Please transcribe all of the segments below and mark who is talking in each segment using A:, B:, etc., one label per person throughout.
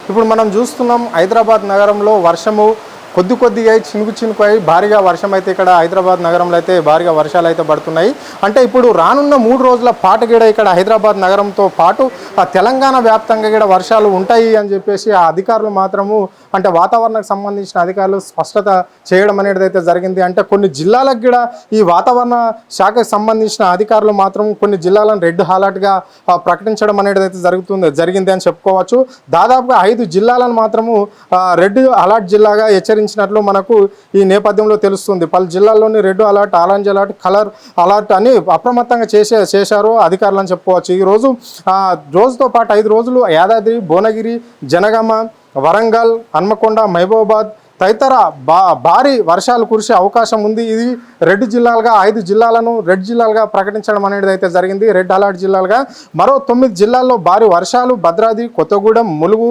A: ఇప్పుడు మనం చూస్తున్నాం హైదరాబాద్ నగరంలో వర్షము కొద్దిగా చినుకు అయి భారీగా వర్షం అయితే ఇక్కడ హైదరాబాద్ నగరంలో అయితే భారీగా వర్షాలు అయితే పడుతున్నాయి. అంటే ఇప్పుడు రానున్న 3 రోజుల పాటు కూడా ఇక్కడ హైదరాబాద్ నగరంతో పాటు తెలంగాణ వ్యాప్తంగా కూడా వర్షాలు ఉంటాయి అని చెప్పేసి ఆ అధికారులు మాత్రము అంటే వాతావరణానికి సంబంధించిన అధికారులు స్పష్టత చేయడం అనేది అయితే జరిగింది. అంటే కొన్ని జిల్లాలకు కూడా ఈ వాతావరణ శాఖకు సంబంధించిన అధికారులు మాత్రం కొన్ని జిల్లాలను రెడ్ అలర్ట్గా ప్రకటించడం అనేది అయితే జరిగింది అని చెప్పుకోవచ్చు. దాదాపుగా 5 జిల్లాలను మాత్రము రెడ్ అలర్ట్ జిల్లాగా హెచ్చరించినట్లు మనకు ఈ నేపథ్యంలో తెలుస్తుంది. పలు జిల్లాల్లోని red alert, orange alert, colour alert అని అప్రమత్తంగా చేశారు అధికారులు అని చెప్పుకోవచ్చు. ఈ రోజుతో పాటు 5 రోజులు యాదాద్రి, భువనగిరి, జనగామ, వరంగల్, హన్మకొండ, మహబూబాబాద్ తదితర భారీ వర్షాలు కురిసే అవకాశం ఉంది. ఇది రెడ్ జిల్లాలుగా 5 జిల్లాలను రెడ్ జిల్లాలుగా ప్రకటించడం అనేది అయితే జరిగింది. రెడ్ అలర్ట్ జిల్లాలుగా మరో 9 జిల్లాల్లో భారీ వర్షాలు భద్రాద్రి, కొత్తగూడెం, ములుగు,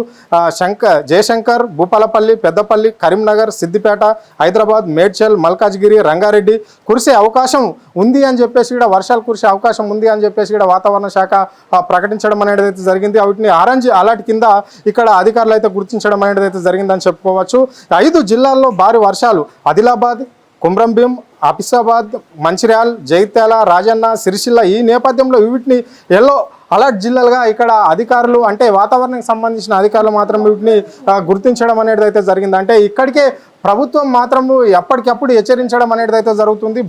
A: జయశంకర్, భూపాలపల్లి, పెద్దపల్లి, కరీంనగర్, సిద్దిపేట, హైదరాబాద్, మేడ్చల్, మల్కాజ్గిరి, రంగారెడ్డి కురిసే అవకాశం ఉంది అని చెప్పేసి కూడా వర్షాలు కురిసే అవకాశం ఉంది అని చెప్పేసి కూడా వాతావరణ శాఖ ప్రకటించడం అనేది అయితే జరిగింది. వీటిని ఆరెంజ్ అలర్ట్ కింద ఇక్కడ అధికారులు అయితే గుర్తించడం అనేది అయితే జరిగిందని చెప్పుకోవచ్చు. 5 జిల్లాల్లో భారీ వర్షాలు ఆదిలాబాద్, కొమ్రంభీం, ఆసిఫాబాద్, మంచిర్యాల, జగిత్యాల, రాజన్న, సిరిసిల్ల ఈ నేపథ్యంలో వీటిని ఎల్లో అలర్ట్ జిల్లాలుగా ఇక్కడ అధికారులు అంటే వాతావరణానికి సంబంధించిన అధికారులు మాత్రం వీటిని గుర్తించడం అనేది అయితే జరిగింది. అంటే ఇక్కడికే ప్రభుత్వం మాత్రము ఎప్పటికప్పుడు హెచ్చరించడం అనేది అయితే జరుగుతుంది.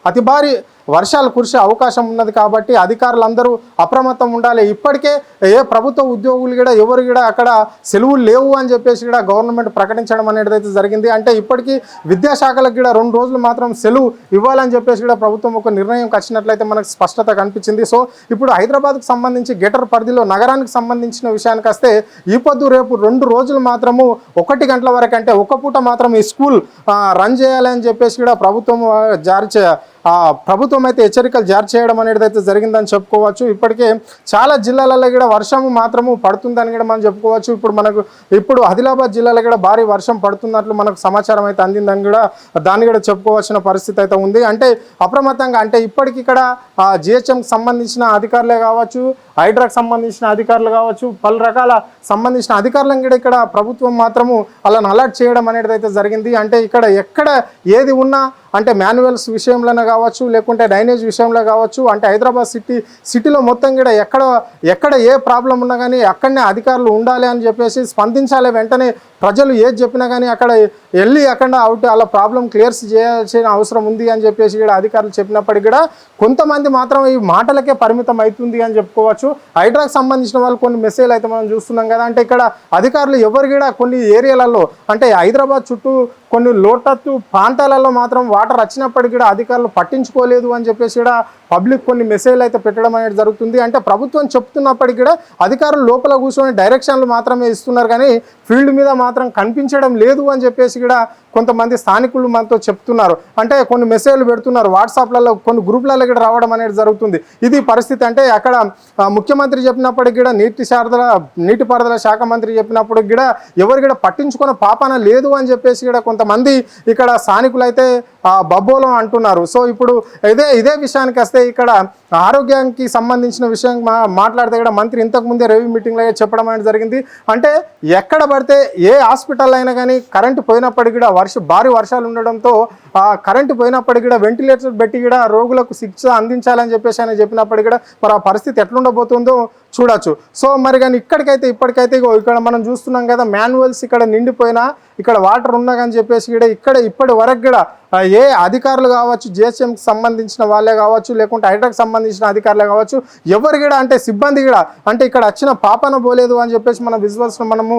A: అతి భారీ వర్షాలు కురిసే అవకాశం ఉన్నది కాబట్టి అధికారులందరూ అప్రమత్తం ఉండాలి. ఇప్పటికే ఏ ప్రభుత్వ ఉద్యోగులు కూడా ఎవరు కూడా అక్కడ సెలవులు లేవు అని చెప్పేసి కూడా గవర్నమెంట్ ప్రకటించడం అనేది అయితే జరిగింది. అంటే ఇప్పటికీ విద్యాశాఖలకు కూడా 2 రోజులు మాత్రం సెలవు ఇవ్వాలని చెప్పేసి కూడా ప్రభుత్వం ఒక నిర్ణయం వచ్చినట్లయితే మనకు స్పష్టత కనిపించింది. సో ఇప్పుడు హైదరాబాద్కు సంబంధించి గేటర్ పరిధిలో నగరానికి సంబంధించిన విషయానికి వస్తే ఈ పొద్దు రేపు 2 రోజులు మాత్రము 1 గంటల వరకు అంటే ఒక పూట మాత్రం ఈ స్కూల్ రన్ చేయాలని చెప్పేసి కూడా ప్రభుత్వం అయితే హెచ్చరికలు జారీ చేయడం అనేది అయితే జరిగిందని చెప్పుకోవచ్చు. ఇప్పటికే చాలా జిల్లాలలో కూడా వర్షం మాత్రము పడుతుందని కూడా మనం చెప్పుకోవచ్చు. ఇప్పుడు ఆదిలాబాద్ జిల్లాలో కూడా భారీ వర్షం పడుతున్నట్లు మనకు సమాచారం అయితే అందిందని కూడా దాన్ని కూడా చెప్పుకోవాల్సిన పరిస్థితి అయితే ఉంది. అంటే అప్రమత్తంగా అంటే ఇప్పటికి ఇక్కడ జిహెచ్ఎంకి సంబంధించిన అధికారులే కావచ్చు, హైడ్రాకి సంబంధించిన అధికారులు కావచ్చు, పలు రకాల సంబంధించిన అధికారులను కూడా ఇక్కడ ప్రభుత్వం మాత్రము అలాని అలర్ట్ చేయడం అనేది అయితే జరిగింది. అంటే ఎక్కడ ఏది ఉన్నా అంటే మాన్యువల్స్ విషయంలోనే కావచ్చు, లేకుంటే డ్రైనేజ్ విషయంలో కావచ్చు, అంటే హైదరాబాద్ సిటీలో మొత్తం కూడా ఎక్కడ ఏ ప్రాబ్లం ఉన్నా కానీ అక్కడనే అధికారులు ఉండాలి అని చెప్పేసి స్పందించాలి. వెంటనే ప్రజలు ఏది చెప్పినా కానీ అక్కడ వెళ్ళి అలా ప్రాబ్లం క్లియర్స్ చేయాల్సిన అవసరం ఉంది అని చెప్పేసి కూడా అధికారులు చెప్పినప్పటికీ కూడా కొంతమంది మాత్రం ఈ మాటలకే పరిమితం అవుతుంది అని చెప్పుకోవచ్చు. హైడ్రాకి సంబంధించిన వాళ్ళు కొన్ని మెసేజ్లు అయితే మనం చూస్తున్నాం కదా. అంటే ఇక్కడ అధికారులు ఎవరు కూడా కొన్ని ఏరియాలలో అంటే హైదరాబాద్ చుట్టూ కొన్ని లోతట్టు ప్రాంతాలలో మాత్రం వాటర్ వచ్చినప్పటికీ కూడా అధికారులు పట్టించుకోలేదు అని చెప్పేసి కూడా పబ్లిక్ కొన్ని మెసేజ్లు అయితే పెట్టడం అనేది జరుగుతుంది. అంటే ప్రభుత్వం చెప్తున్నప్పటికీ కూడా అధికారులు లోపల కూర్చొని డైరెక్షన్లు మాత్రమే ఇస్తున్నారు కానీ ఫీల్డ్ మీద మాత్రం కనిపించడం లేదు అని చెప్పేసి కూడా కొంతమంది స్థానికులు మనతో చెప్తున్నారు. అంటే కొన్ని మెసేజ్లు పెడుతున్నారు వాట్సాప్లలో, కొన్ని గ్రూప్లలో కూడా రావడం అనేది జరుగుతుంది. ఇది పరిస్థితి. అంటే అక్కడ ముఖ్యమంత్రి చెప్పినప్పటికీ కూడా నీటిపారుదల శాఖ మంత్రి చెప్పినప్పటికి కూడా ఎవరు కూడా పట్టించుకున్న పాపన లేదు అని చెప్పేసి కూడా కొంతమంది ఇక్కడ స్థానికులు అయితే బబ్బోలం అంటున్నారు. సో ఇప్పుడు ఇదే విషయానికి వస్తే ఇక్కడ ఆరోగ్యానికి సంబంధించిన విషయం మాట్లాడితే కూడా మంత్రి ఇంతకుముందే రివ్యూ మీటింగ్లో చెప్పడం అనేది జరిగింది. అంటే ఎక్కడ పడితే ఏ హాస్పిటల్ అయినా కానీ కరెంటు పోయినప్పటికీ కూడా భారీ వర్షాలు ఉండడంతో కరెంటు పోయినప్పటికీ కూడా వెంటిలేటర్ పెట్టి కూడా రోగులకు చికిత్స అందించాలని చెప్పేసి ఆయన చెప్పినప్పటికీ కూడా మరి ఆ పరిస్థితి ఎట్లుండబోతుందో చూడొచ్చు. సో మరి కానీ ఇప్పటికైతే ఇక్కడ మనం చూస్తున్నాం కదా, మాన్యువల్స్ ఇక్కడ నిండిపోయినా ఇక్కడ వాటర్ ఉన్నా కానీ చెప్పేసి కూడా ఇప్పటి వరకు కూడా ఏ అధికారులు కావచ్చు, జిహెచ్ఎంకి సంబంధించిన వాళ్ళే కావచ్చు, లేకుంటే హైడ్రాకి సంబంధించిన అధికారులే కావచ్చు, ఎవరు కూడా అంటే సిబ్బంది కూడా అంటే ఇక్కడ వచ్చిన పాపన పోలేదు అని చెప్పేసి మన విజువల్స్లో మనము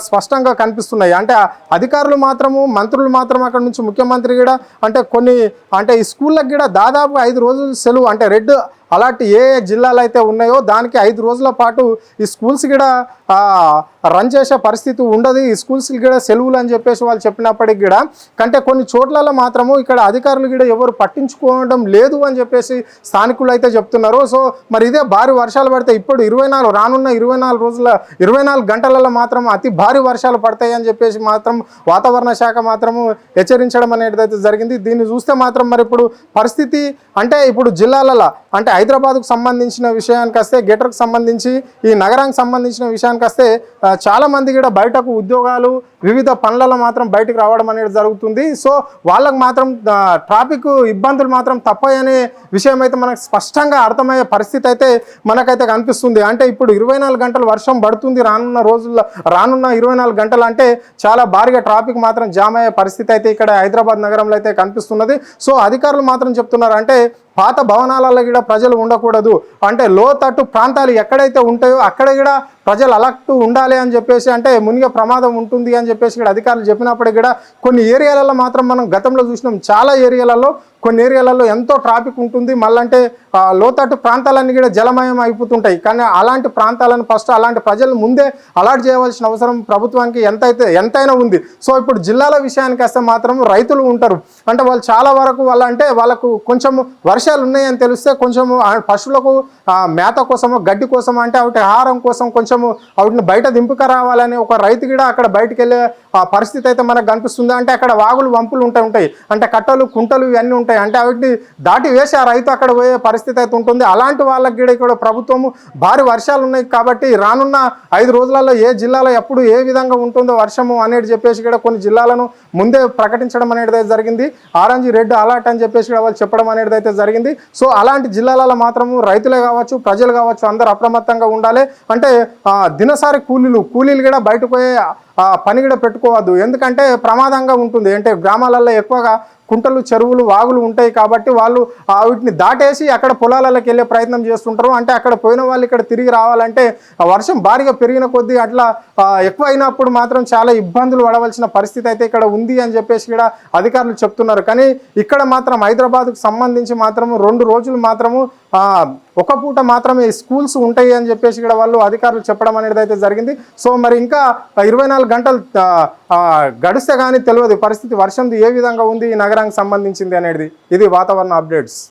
A: స్పష్టంగా కనిపిస్తున్నాయి. అంటే అధికారులు మాత్రము, మంత్రులు మాత్రం అక్కడ నుంచి ముఖ్యమంత్రి కూడా అంటే ఈ స్కూళ్ళకి కూడా దాదాపు 5 రోజులు సెలవు అంటే రెడ్ అలర్ట్ ఏ జిల్లాలు అయితే ఉన్నాయో దానికి 5 రోజుల పాటు ఈ స్కూల్స్ కూడా రన్ చేసే పరిస్థితి ఉండదు. ఈ స్కూల్స్కి కూడా సెలవులు అని చెప్పేసి వాళ్ళు చెప్పినప్పటికి కూడా కంటే కొన్ని చోట్లలో మాత్రము ఇక్కడ అధికారులు కూడా ఎవరు పట్టించుకోవడం లేదు అని చెప్పేసి స్థానికులు అయితే చెప్తున్నారు. సో మరి ఇదే భారీ వర్షాలు పడితే ఇప్పుడు రానున్న 24 గంటలలో మాత్రం అతి భారీ వర్షాలు పడతాయి అని చెప్పేసి మాత్రం వాతావరణ శాఖ మాత్రము హెచ్చరించడం అనేది అయితే జరిగింది. దీన్ని చూస్తే మాత్రం మరి ఇప్పుడు పరిస్థితి అంటే ఇప్పుడు జిల్లాలలో అంటే హైదరాబాద్కు సంబంధించిన విషయానికి వస్తే గెటర్కి సంబంధించి ఈ నగరానికి సంబంధించిన విషయానికి వస్తే చాలామంది కూడా బయటకు ఉద్యోగాలు వివిధ పనులలో మాత్రం బయటకు రావడం అనేది జరుగుతుంది. సో వాళ్ళకు మాత్రం ట్రాఫిక్ ఇబ్బందులు మాత్రం తప్పయనే విషయం అయితే మనకు స్పష్టంగా అర్థమయ్యే పరిస్థితి అయితే మనకైతే కనిపిస్తుంది. అంటే ఇప్పుడు 24 గంటలు వర్షం పడుతుంది రానున్న 24 గంటలు అంటే చాలా భారీగా ట్రాఫిక్ మాత్రం జామ్ అయ్యే పరిస్థితి అయితే ఇక్కడ హైదరాబాద్ నగరంలో అయితే కనిపిస్తున్నది. సో అధికారులు మాత్రం చెప్తున్నారు అంటే పాత భవనాలలో కూడా ప్రజలు ఉండకూడదు, అంటే లోతట్టు ప్రాంతాలు ఎక్కడైతే ఉంటాయో అక్కడ కూడా ప్రజలు అలర్ట్ ఉండాలి అని చెప్పేసి, అంటే మునిగే ప్రమాదం ఉంటుంది అని చెప్పేసి ఇక్కడ అధికారులు చెప్పినప్పటికీ కూడా కొన్ని ఏరియాలలో మాత్రం మనం గతంలో చూసినాం, చాలా ఏరియాలలో కొన్ని ఏరియాలలో ఎంతో ట్రాఫిక్ ఉంటుంది. మళ్ళంటే లోతట్టు ప్రాంతాలన్నీ కూడా జలమయం అయిపోతుంటాయి. కానీ అలాంటి ప్రాంతాలను ఫస్ట్ అలాంటి ప్రజలు ముందే అలర్ట్ చేయవలసిన అవసరం ప్రభుత్వానికి ఎంతైనా ఉంది. సో ఇప్పుడు జిల్లాల విషయానికి వస్తే మాత్రం రైతులు ఉంటారు, అంటే వాళ్ళు చాలా వరకు వాళ్ళకు కొంచెం వర్షాలు ఉన్నాయని తెలిస్తే కొంచెం పశువులకు మేత కోసమో గడ్డి కోసమో అంటే వాటి ఆహారం కోసం కొంచెము వాటిని బయట దింపుక రావాలని ఒక రైతు కూడా అక్కడ బయటకు వెళ్ళే పరిస్థితి అయితే మనకు కనిపిస్తుంది. అంటే అక్కడ వాగులు వంపులు ఉంటాయి, అంటే కట్టలు కుంటలు ఇవన్నీ ఉంటాయి, అంటే వాటిని దాటి వేసి ఆ రైతు అక్కడ పోయే పరిస్థితి అయితే ఉంటుంది. అలాంటి వాళ్ళకి కూడా ఇక్కడ ప్రభుత్వము భారీ వర్షాలు ఉన్నాయి కాబట్టి రానున్న 5 రోజులలో ఏ జిల్లాలో ఎప్పుడు ఏ విధంగా ఉంటుందో వర్షము అనేది చెప్పేసి కూడా కొన్ని జిల్లాలను ముందే ప్రకటించడం అనేది అయితే జరిగింది. ఆరెంజ్ రెడ్ అలర్ట్ అని చెప్పేసి కూడా వాళ్ళు చెప్పడం అనేది అయితే జరిగింది. సో అలాంటి జిల్లాలలో మాత్రము రైతులే కావచ్చు ప్రజలు కావచ్చు అందరూ అప్రమత్తంగా ఉండాలి. అంటే దినసరి కూలీలు కూడా బయటకు పోయే పని కూడా పెట్టుకోవద్దు, ఎందుకంటే ప్రమాదంగా ఉంటుంది. అంటే గ్రామాలలో ఎక్కువగా కుంటలు చెరువులు వాగులు ఉంటాయి కాబట్టి వాళ్ళు వీటిని దాటేసి అక్కడ పొలాలలోకి వెళ్ళే ప్రయత్నం చేస్తుంటారు. అంటే అక్కడ పోయిన వాళ్ళు ఇక్కడ తిరిగి రావాలంటే వర్షం భారీగా పెరిగిన కొద్దీ అట్లా ఎక్కువ అయినప్పుడు మాత్రం చాలా ఇబ్బందులు పడవలసిన పరిస్థితి అయితే ఇక్కడ ఉంది అని చెప్పేసి కూడా అధికారులు చెప్తున్నారు. కానీ ఇక్కడ మాత్రం హైదరాబాద్కు సంబంధించి మాత్రము 2 రోజులు మాత్రము ఒక పూట మాత్రమే స్కూల్స్ ఉంటాయి అని చెప్పేసి కూడా వాళ్ళు అధికారులు చెప్పడం అనేది అయితే జరిగింది. సో మరి ఇంకా 24 గంటలు గడిస్తే కానీ తెలియదు పరిస్థితి వర్షంది ఏ విధంగా ఉంది ఈ నగరానికి సంబంధించింది అనేది. ఇది వాతావరణ అప్డేట్స్.